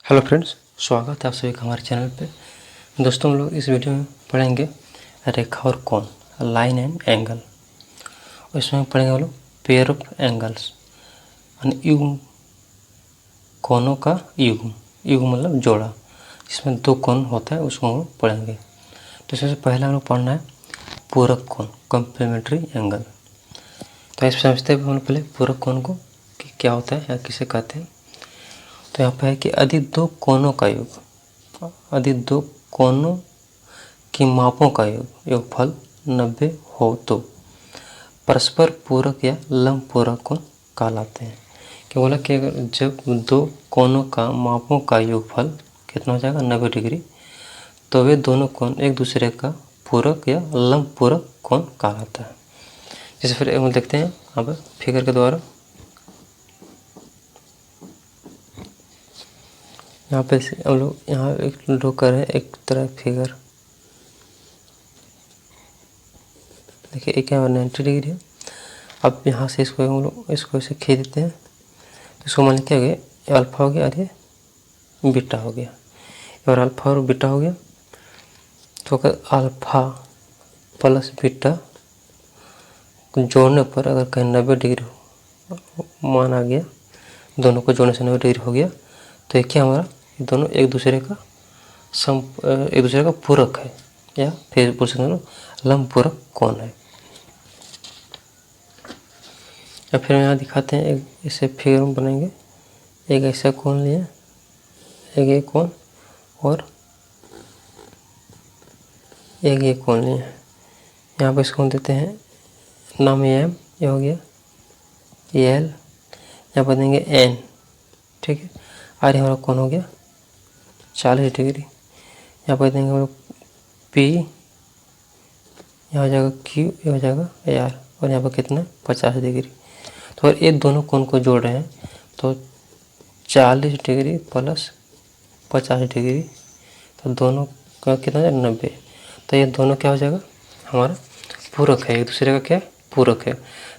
Hello friends, स्वागत है आप सभी का हमारे चैनल पे। दोस्तों, हम लोग इस वीडियो में पढ़ेंगे रेखा और कोण, लाइन एंड एंगल। और इसमें पढ़ेंगे हम लोग पेयर ऑफ एंगल्स, युग्म, कोणों का युग्म। युग्म मतलब जोड़ा, जिसमें दो कोण होता है, उसको हम लोग पढ़ेंगे। तो सबसे पहले हम लोग पढ़ना है पूरक कोण, कॉम्प्लीमेंट्री एंगल। तो इस समझते हैं हम लोग पहले पूरक कोण को कि क्या होता है या किसे कहते हैं। तो यहाँ पे है कि यदि दो कोणों का योग, यदि दो कोणों की मापों का योगफल 90 हो तो परस्पर पूरक या लंब पूरक कोण कहलाते हैं। क्या बोला कि अगर जब दो कोणों का मापों का योगफल कितना हो जाएगा 90 डिग्री, तो वे दोनों कोण एक दूसरे का पूरक या लंब पूरक कोण कहलाता है। जैसे फिर हम देखते हैं अब फिगर के द्वारा। यहाँ पे हम लोग यहाँ एक ड्रॉ करें एक तरह फिगर। देखिए एक यहाँ 90 डिग्री है। अब यहाँ से इसको हम लोग इसको ऐसे खींच देते हैं, तो इसको मान क्या हो गया, ये अल्फा हो गया और ये बीटा हो गया। और अल्फा और बीटा हो गया, तो अगर अल्फा प्लस बीटा जोड़ने पर अगर कहीं 90 डिग्री मान आ गया, दोनों को जोड़ने से 90 डिग्री हो गया, तो ये क्या हमारा, ये दोनों एक दूसरे का पूरक है, या फिर बोल सकते हैं लंब पूरक कोण है। या फिर यहाँ दिखाते हैं एक इसे फिगर में बनाएंगे। एक ऐसा कोण लिया, एक ये कोण और एक ये कोण लिया। यहाँ पर इसको देते हैं नाम एम, ये हो गया एल, यहाँ पर देंगे एन, ठीक है। और हमारा कोण हो गया 40 डिग्री। यहाँ पर देंगे हम लोग पी, यहाँ हो जाएगा क्यू, ये हो जाएगा आर, और यहाँ पर कितना 50 डिग्री। तो अगर ये दोनों कोण को जोड़ रहे हैं तो 40 डिग्री प्लस 50 डिग्री, तो दोनों का कितना है 90। तो ये दोनों क्या हो जाएगा, हमारा पूरक है, एक दूसरे का क्या पूरक है।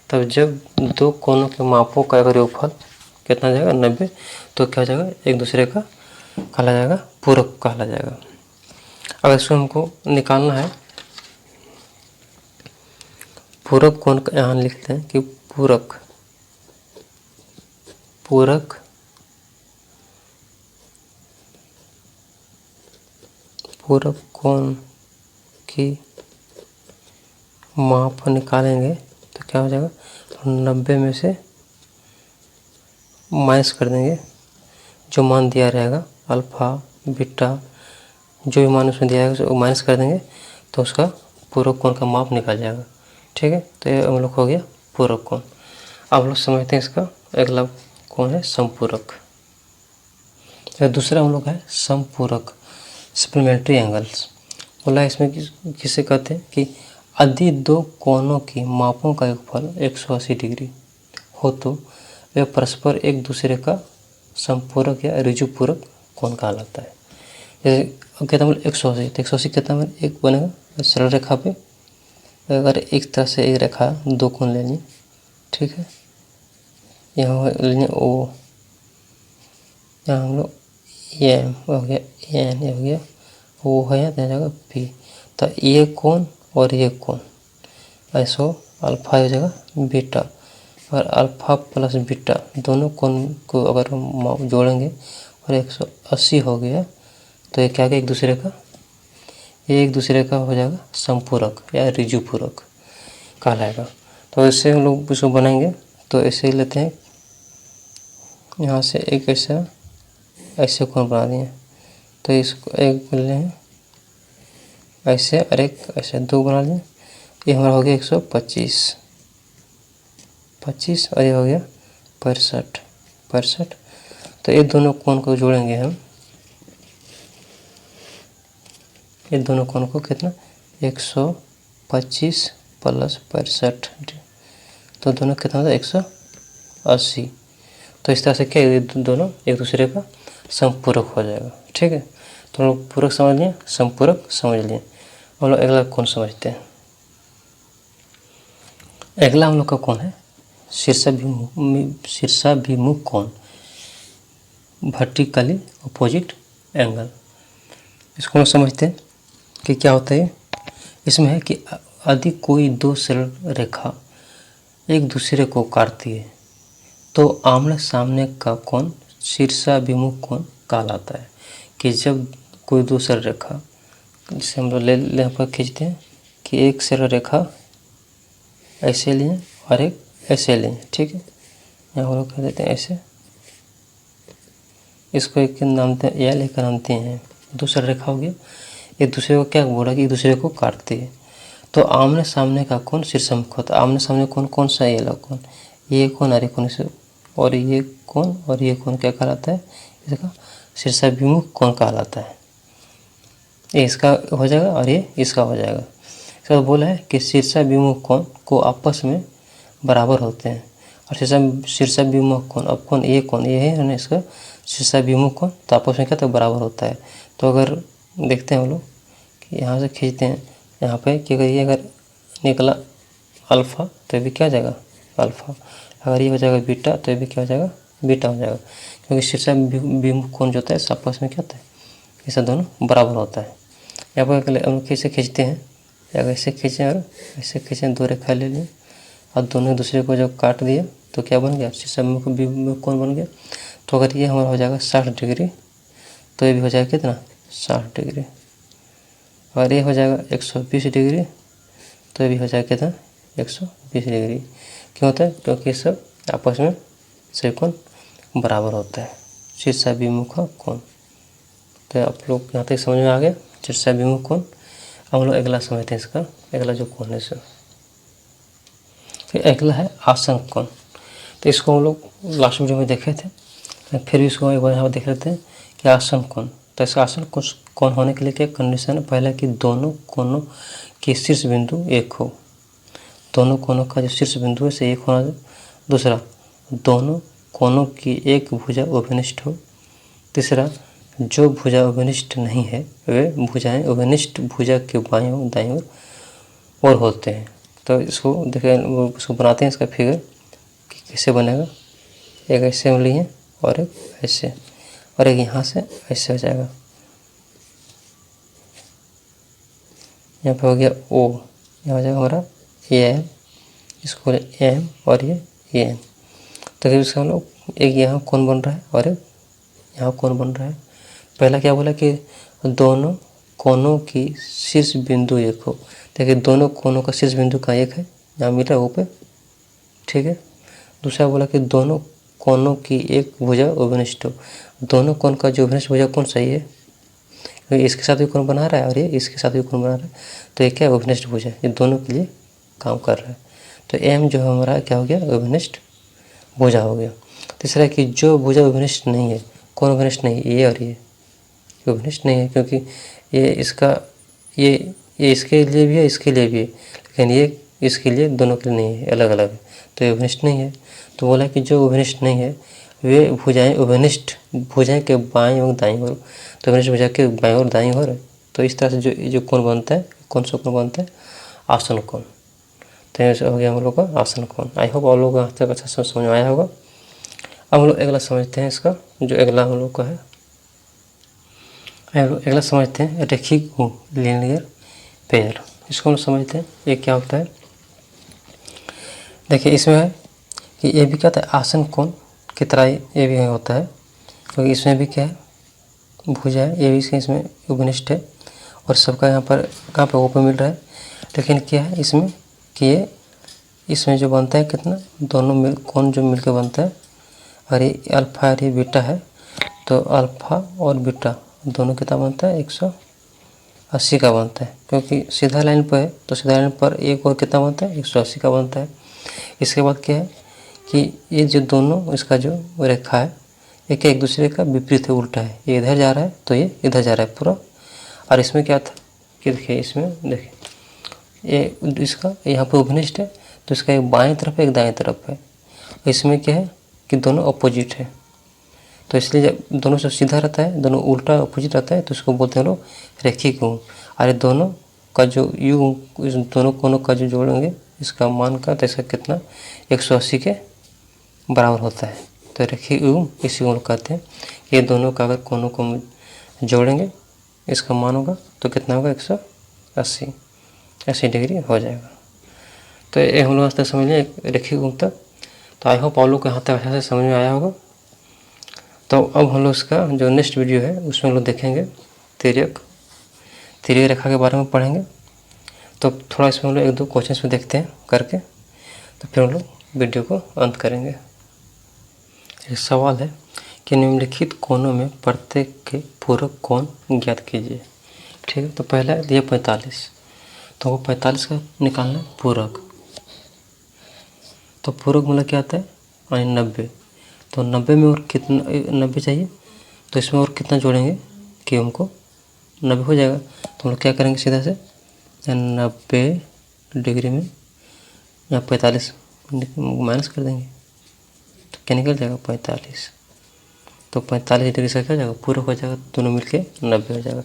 तब जब दो कोणों के मापों का अगर योगफल कितना जाएगा 90, तो क्या हो जाएगा, एक दूसरे का कहला जाएगा पूरक कहला जाएगा। अब इसको हमको निकालना है पूरक कोण का। यहाँ लिखते हैं कि पूरक कोण की माप निकालेंगे तो क्या हो जाएगा, तो 90 में से माइनस कर देंगे जो मान दिया रहेगा, अल्फा बीटा जो भी मान उसमें दिया है उसको माइनस कर देंगे, तो उसका पूरक कोण का माप निकल जाएगा, ठीक है। तो ये हम लोग हो गया पूरक कोण। अब हम लोग समझते हैं इसका अगला कोण है समपूरक। दूसरा हम लोग है समपूरक, सप्लीमेंट्री एंगल्स। बोला इसमें किसे कहते हैं कि यदि दो कोणों की मापों का योगफल 180 डिग्री हो तो वे परस्पर एक दूसरे का समपूरक या ऋजुपूरक कोण कहलाता है। जैसे कहता हूँ 180, तो 180 कितना में एक बनेगा सरल रेखा पे। अगर एक तरह से एक रेखा दो कोण लेनी, ठीक है, यहाँ लेनी ओ, यहाँ हम लोग एम हो गया, एन हो गया, वो है यहाँ जाएगा पी। तो ये कोण और ये कोण ऐसा अल्फा हो जाएगा बीटा, और अल्फा प्लस बीटा दोनों कोण को अगर हम जोड़ेंगे और 180 हो गया, तो ये क्या एक दूसरे का, ये एक दूसरे का हो जाएगा समपूरक या ऋजुपूरक कहलाएगा। तो इससे हम लोग इसको बनाएंगे, तो ऐसे ही लेते हैं, यहाँ से एक ऐसे कोण बना दिए, तो इसको एक ले लें ऐसे और एक ऐसे, दो बना लें। ये हमारा हो गया 125 और ये हो गया 65। तो ये दोनों कोण को जोड़ेंगे हम, ये दोनों कोण को कितना 125 प्लस 65, तो दोनों कितना होता है 180। तो इस तरह से क्या ये दोनों एक दूसरे का समपूरक हो जाएगा, ठीक है। तो हम लोग पूरक समझ लिए, समपूरक समझ लिए। हम लोग अगला कोण समझते हैं। अगला हम लोग का कोण है शीर्षाभिमुख कोण। Vertically opposite angle. इसको हम समझते हैं कि क्या होता है। इसमें है कि यदि कोई दो सरल रेखा एक दूसरे को काटती है तो आमने सामने का कोण शीर्षाभिमुख कोण कहलाता है। कि जब कोई दो सरल रेखा, जिसे हम लोग यहाँ पर खींचते हैं कि एक सरल रेखा ऐसे लिए और एक ऐसे लिए, ठीक है। यहाँ हम लोग कह देते हैं ऐसे, इसको एक नाम देते हैं एल, एक नाम देते हैं। दूसरा रेखा हो गया, एक दूसरे को क्या बोला कि एक दूसरे को काटते हैं तो आमने सामने का कोण शीर्षाभिमुख होता है। आमने सामने कोण कौन सा है? ये वाला कोण, ये कोण और ये कोण से, और ये कोण और ये कोण क्या कहलाता है? इसका शीर्षाभिमुख कोण कहलाता है। ये इसका हो जाएगा और ये इसका हो जाएगा। इसका बोला है कि शीर्षाभिमुख कोण को आपस में बराबर होते हैं। और शीर्षाभिमुख कोण, अब कोण ये है ना, इसका शीर्षाभिमुख कोण तो आपस में क्या तो बराबर होता है। तो अगर देखते हैं हम लोग कि यहाँ से खींचते हैं यहाँ पे कि अगर ये अगर निकला अल्फ़ा तो ये भी क्या हो जाएगा? अल्फ़ा। अगर ये हो जाएगा बीटा तो ये भी क्या हो जाएगा? बीटा हो जाएगा। क्योंकि शीर्षाभिमुख कोण जो होता है आपस में क्या होता है? ये सब दोनों बराबर होता है। यहाँ पर हम कैसे खींचते हैं? अगर ऐसे खींचें और ऐसे खींचें, दो रेखा ले लिए और दोनों एक दूसरे को जब काट दिया तो क्या बन गया? शीर्षाभिमुख कोण बन गया। तो अगर ये हमारा हो जाएगा 60 डिग्री तो ये भी हो जाएगा कितना? 60 डिग्री। अगर ये हो जाएगा 120 डिग्री तो ये भी हो जाएगा कितना? 120 डिग्री। क्यों होता है? क्योंकि सब आपस में सभी कोण बराबर होता है। शीर्षाभिमुख कोण। तो आप लोग यहाँ तक समझ में आ गया शीर्षाभिमुख कोण। हम लोग अगला समझते हैं इसका, अगला जो कोण है इसका। फिर अगला है आसन कोण। तो इसको हम लोग लास्ट वीडियो में देखे थे, फिर भी इसको एक बार यहाँ देख लेते हैं कि आसन कोण। तो इसका आसन कोण होने के लिए क्या कंडीशन है? पहला कि दोनों कोणों के शीर्ष बिंदु एक हो। दोनों कोणों का जो शीर्ष बिंदु है से एक होना। दूसरा, दोनों कोणों की एक भुजा उभयनिष्ठ हो। तीसरा, जो भुजा उभयनिष्ठ नहीं है वे भुजाएं उभयनिष्ठ भुजा के बाईं और दाईं ओर होते हैं। तो इसको देखें, वो इसको बनाते हैं इसका फिगर कि कैसे बनेगा। एक ऐसे हम लिए और एक ऐसे, और एक यहाँ से ऐसे हो जाएगा। यहाँ पे हो गया ओ, यहाँ हो जाएगा हमारा एम, इसको एम और ये एन। तो फिर इसका हम लोग एक यहाँ कोण बन रहा है और एक यहाँ कोण बन रहा है। पहला क्या बोला कि दोनों कोणों की शीर्ष बिंदु एक हो। देखिए दोनों कोणों का शीर्ष बिंदु का एक है, जहाँ मिल रहा है वो पे, ठीक है। दूसरा बोला कि दोनों कोणों की एक भुजा उभयनिष्ठ हो। दोनों कोण का जो उभयनिष्ठ भुजा कोण सही है, क्योंकि इसके साथ भी कोण बना रहा है और ये इसके साथ भी कोण बना रहा है, तो ये क्या है? उभयनिष्ठ भुजा। ये दोनों के लिए काम कर रहा है। तो एम जो हमारा क्या हो गया? उभयनिष्ठ भुजा हो गया। तीसरा कि जो भुजा उभयनिष्ठ नहीं है, कौन उभयनिष्ठ नहीं है? ये और ये उभयनिष्ठ नहीं है, क्योंकि ये इसका ये इसके लिए भी है, इसके लिए भी है, लेकिन ये इसके लिए दोनों के लिए नहीं है, अलग अलग है, तो ये उभयनिष्ठ नहीं है। तो बोला कि जो उभयनिष्ठ नहीं है वे भुजाएं उभयनिष्ठ भुजाएं के बाईं और दाईं ओर। तो उभयनिष्ठ भुजा के बाईं और दाईं ओर है। तो इस तरह से जो कोण बनता है, कौन सा कोण बनता है? आसन कोण। तो ऐसे हो गया हम लोग का आसन कोण। आई होप आप लोगों को आज तक अच्छा समझ में आया होगा। अब हम लोग अगला समझते हैं इसका, जो अगला हम लोग का है, अगला समझते हैं रेखिक लीनियर पेयर। इसको हम समझते हैं ये क्या होता है। देखिए इसमें है कि ये भी क्या होता है? आसन कोण की तरह ये भी होता है, क्योंकि इसमें भी क्या है? भुजा है, ये भी इसमें उभयनिष्ठ है और सबका यहाँ पर कहाँ पे ओपन मिल रहा है। लेकिन क्या है इसमें कि ये इसमें जो बनता है कितना? दोनों कोण जो मिलकर बनता है, और ये अल्फ़ा और ये बीटा है, तो अल्फ़ा और बीटा दोनों कितना बनता है? 180 का बनता है। क्योंकि सीधा लाइन पर है तो सीधा लाइन पर एक और कितना बनता है? 180 का बनता है। इसके बाद क्या है कि ये जो दोनों इसका जो रेखा है एक दूसरे का विपरीत है, उल्टा है। ये इधर जा रहा है तो ये इधर जा रहा है पूरा। और इसमें क्या था कि देखिए इसमें देखिए ये इसका यहाँ पर उभयनिष्ठ है, तो इसका एक बाएं तरफ है एक दाएं तरफ है। इसमें क्या है कि दोनों अपोजिट है, तो इसलिए जब दोनों से सीधा रहता है, दोनों उल्टा अपोजिट रहता है, तो इसको बोलते हैं लोग रेखिक गुण। और दोनों का जो यू इस दोनों कोणों का जो जोड़ेंगे इसका मान का, तो इसका कितना? 180 के बराबर होता है। तो रेखीय युग्म इसी को कहते हैं। ये दोनों का अगर कोनों को जोड़ेंगे इसका मान होगा तो कितना होगा 180 डिग्री हो जाएगा। तो ये हम लोग आज तक समझ लें रेखीय युग्म तक। तो आई होप आप लोग को यहाँ तक अच्छा से समझ में आया होगा। तो अब हम लोग इसका जो नेक्स्ट वीडियो है उसमें हम लोग देखेंगे तिर्यक रेखा के बारे में पढ़ेंगे। तो थोड़ा इसमें हम लोग 1-2 क्वेश्चन में देखते हैं करके, तो फिर हम लोग वीडियो को अंत करेंगे। एक सवाल है कि निम्नलिखित कोणों में प्रत्येक के पूरक कोण ज्ञात कीजिए। ठीक है, तो पहला है ये 45, तो वो 45 का निकालना है पूरक। तो पूरक मतलब क्या आता है 90, तो 90 में और कितना 90 चाहिए, तो इसमें और कितना जोड़ेंगे कि हमको 90 हो जाएगा। तो हम लोग क्या करेंगे सीधा से 90 डिग्री में या 45 माइनस कर देंगे, तो क्या निकल जाएगा 45। तो 45 डिग्री से क्या हो जाएगा पूरक हो जाएगा, दोनों मिलके 90 हो जाएगा।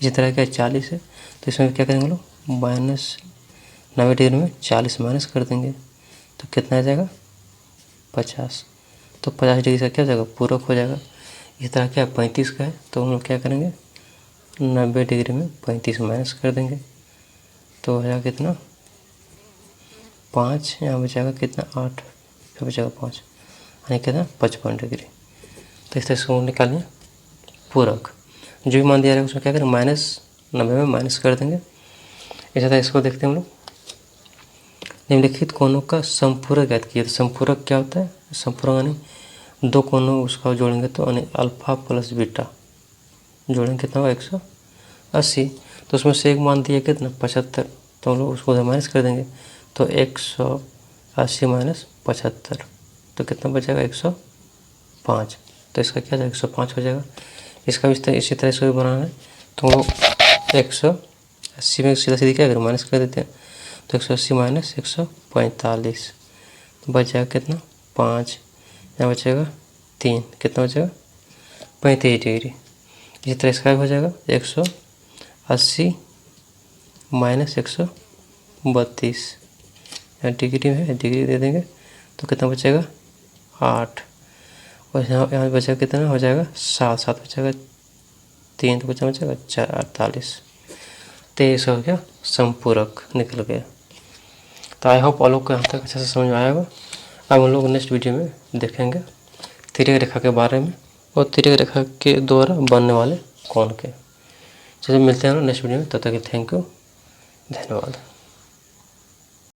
इसी तरह क्या 40 है, तो इसमें क्या करेंगे लोग -90 डिग्री में 40 माइनस कर देंगे, तो कितना आ जाएगा 50। तो 50 डिग्री से क्या हो जाएगा पूरक हो जाएगा। इस तरह क्या 35 का है, तो हम लोग क्या करेंगे 90 डिग्री में 35 माइनस कर देंगे, तो हो जाएगा कितना 5, यहाँ बचाएगा कितना 8, फिर बचाएगा 5, यानी कितना 55 डिग्री। तो इस तरह से निकालिए पूरक, जो भी मान दिया रहेगा उसमें क्या करें -90 में माइनस कर देंगे। इसी तरह इसको देखते हैं हम लोग। निम्नलिखित कोणों का समपूरक ज्ञात कीजिए। तो समपूरक क्या होता है, समपूरक यानी 2 कोणों उसका जोड़ेंगे तो यानी अल्फा प्लस बीटा जोड़ेंगे कितना होगा 180। तो उसमें से एक मान दिया कितना 75, तो हम लोग उसको माइनस कर देंगे, तो 180 माइनस 75, तो कितना बचेगा 105। तो इसका क्या जाएगा 105 हो जाएगा। इसका भी इसी तरह से बनाना है, तो 180 में सीधा सीधी क्या करें माइनस कर देते हैं, तो 180 माइनस 145, तो बच जाएगा कितना 5, यहाँ बचेगा 3, कितना बचेगा 35 डिग्री। इसी तरह इसका भी हो जाएगा 180 माइनस 132, यहाँ डिग्री में है डिग्री दे देंगे, तो कितना बचेगा 8, और यहाँ बचेगा कितना हो जाएगा 7 बचेगा 3, तो बचेगा 48। तो ये सब क्या समपूरक निकल गया। तो आई होप आप लोग को यहाँ तक अच्छे से समझ में आया होगा। अब हम लोग नेक्स्ट वीडियो में देखेंगे तिर्यक रेखा के बारे में और तिर्यक रेखा के द्वारा बनने वाले कोण के। चलिए मिलते हैं नेक्स्ट वीडियो में, तब तक थैंक यू, धन्यवाद।